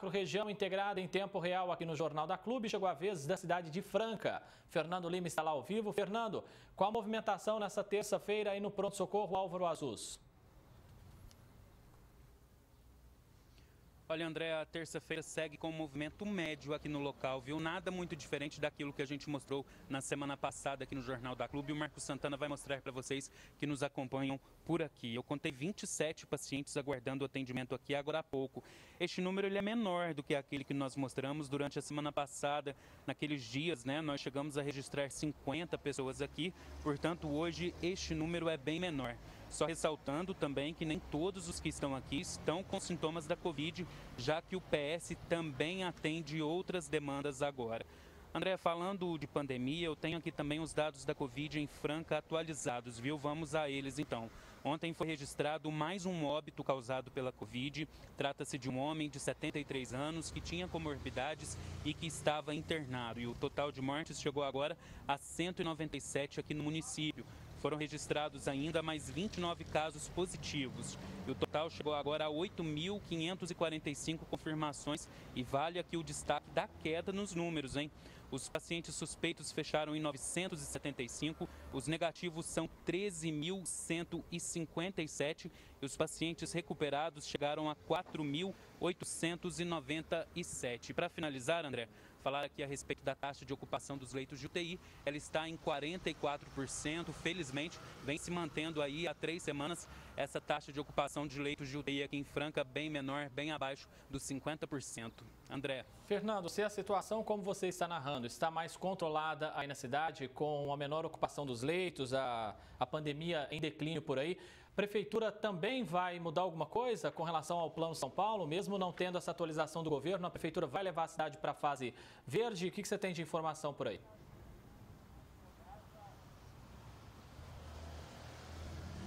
Região integrada em tempo real aqui no Jornal da Clube, chegou a vez da cidade de Franca. Fernando Lima está lá ao vivo. Fernando, qual a movimentação nessa terça-feira aí no pronto-socorro Álvaro Azus? Olha, André, a terça-feira segue com um movimento médio aqui no local, viu? Nada muito diferente daquilo que a gente mostrou na semana passada aqui no Jornal da Clube. O Marcos Santana vai mostrar para vocês que nos acompanham por aqui. Eu contei 27 pacientes aguardando o atendimento aqui agora há pouco. Este número ele é menor do que aquele que nós mostramos durante a semana passada. Naqueles dias, né, nós chegamos a registrar 50 pessoas aqui. Portanto, hoje este número é bem menor. Só ressaltando também que nem todos os que estão aqui estão com sintomas da Covid, já que o PS também atende outras demandas agora. André, falando de pandemia, eu tenho aqui também os dados da Covid em Franca atualizados, viu? Vamos a eles então. Ontem foi registrado mais um óbito causado pela Covid. Trata-se de um homem de 73 anos que tinha comorbidades e que estava internado. E o total de mortes chegou agora a 197 aqui no município. Foram registrados ainda mais 29 casos positivos. E o total chegou agora a 8.545 confirmações. E vale aqui o destaque da queda nos números, hein? Os pacientes suspeitos fecharam em 975, os negativos são 13.157 e os pacientes recuperados chegaram a 4.897. Para finalizar, André, falar aqui a respeito da taxa de ocupação dos leitos de UTI, ela está em 44%, felizmente vem se mantendo aí há 3 semanas essa taxa de ocupação de leitos de UTI aqui em Franca bem menor, bem abaixo dos 50%. André. Fernando, se a situação, como você está narrando, está mais controlada aí na cidade, com a menor ocupação dos leitos, a pandemia em declínio por aí, a Prefeitura também vai mudar alguma coisa com relação ao Plano São Paulo? Mesmo não tendo essa atualização do governo, a Prefeitura vai levar a cidade para a fase verde? O que você tem de informação por aí?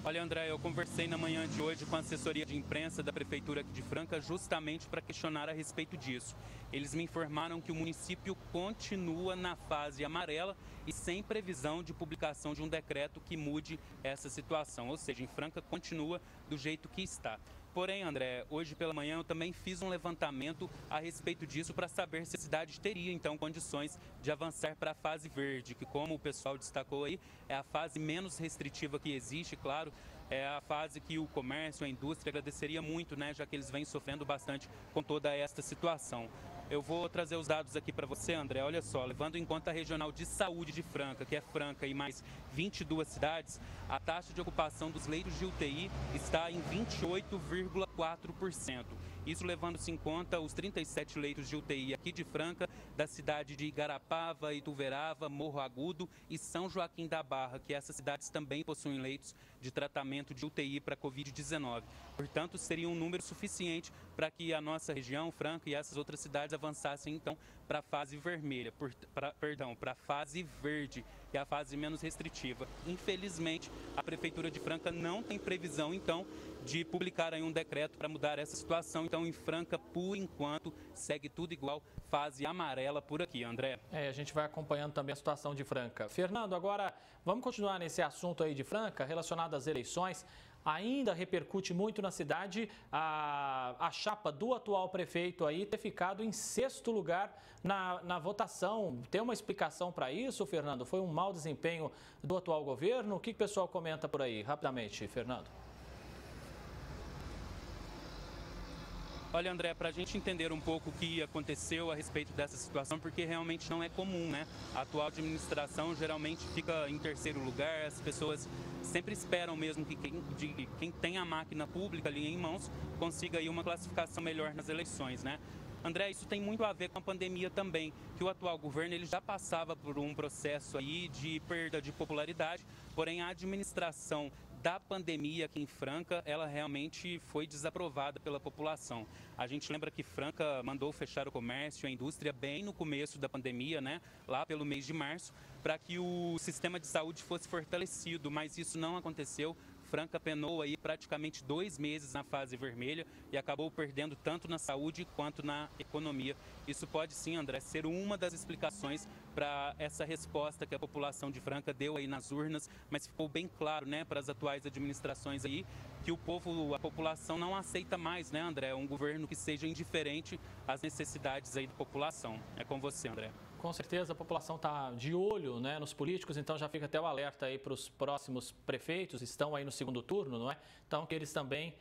Olha, André, eu conversei na manhã de hoje com a assessoria de imprensa da Prefeitura aqui de Franca justamente para questionar a respeito disso. Eles me informaram que o município continua na fase amarela e sem previsão de publicação de um decreto que mude essa situação. Ou seja, em Franca continua do jeito que está. Porém, André, hoje pela manhã eu também fiz um levantamento a respeito disso para saber se a cidade teria, então, condições de avançar para a fase verde, que, como o pessoal destacou aí, é a fase menos restritiva que existe, claro, é a fase que o comércio, a indústria agradeceria muito, né, já que eles vêm sofrendo bastante com toda esta situação. Eu vou trazer os dados aqui para você, André. Olha só, levando em conta a Regional de Saúde de Franca, que é Franca e mais 22 cidades, a taxa de ocupação dos leitos de UTI está em 28,4%. Isso levando-se em conta os 37 leitos de UTI aqui de Franca, da cidade de Igarapava, Ituverava, Morro Agudo e São Joaquim da Barra, que essas cidades também possuem leitos de tratamento de UTI para Covid-19. Portanto, seria um número suficiente para que a nossa região, Franca e essas outras cidades avançassem então para a fase vermelha, para a fase verde, que é a fase menos restritiva. Infelizmente, a Prefeitura de Franca não tem previsão então de publicar aí um decreto para mudar essa situação. Então, em Franca, por enquanto, segue tudo igual, fase amarela por aqui, André. A gente vai acompanhando também a situação de Franca. Fernando, agora vamos continuar nesse assunto aí de Franca, relacionado às eleições. Ainda repercute muito na cidade a chapa do atual prefeito aí ter ficado em 6º lugar na votação. Tem uma explicação para isso, Fernando? Foi um mau desempenho do atual governo? O que o pessoal comenta por aí? Rapidamente, Fernando. Olha, André, para a gente entender um pouco o que aconteceu a respeito dessa situação, porque realmente não é comum, né? A atual administração geralmente fica em 3º lugar, as pessoas sempre esperam mesmo que quem tem a máquina pública ali em mãos consiga aí uma classificação melhor nas eleições, né? André, isso tem muito a ver com a pandemia também, que o atual governo ele já passava por um processo aí de perda de popularidade, porém a administração da pandemia aqui em Franca, ela realmente foi desaprovada pela população. A gente lembra que Franca mandou fechar o comércio, a indústria bem no começo da pandemia, né, lá pelo mês de março, para que o sistema de saúde fosse fortalecido, mas isso não aconteceu. Franca penou aí praticamente 2 meses na fase vermelha e acabou perdendo tanto na saúde quanto na economia. Isso pode sim, André, ser uma das explicações para essa resposta que a população de Franca deu aí nas urnas, mas ficou bem claro, né, para as atuais administrações aí, que a população não aceita mais, né, André, um governo que seja indiferente às necessidades aí da população. É com você, André. Com certeza a população está de olho, né, nos políticos, então já fica até o alerta aí para os próximos prefeitos, estão aí no segundo turno, não é? Então que eles também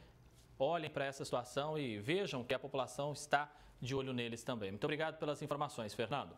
olhem para essa situação e vejam que a população está de olho neles também. Muito obrigado pelas informações, Fernando.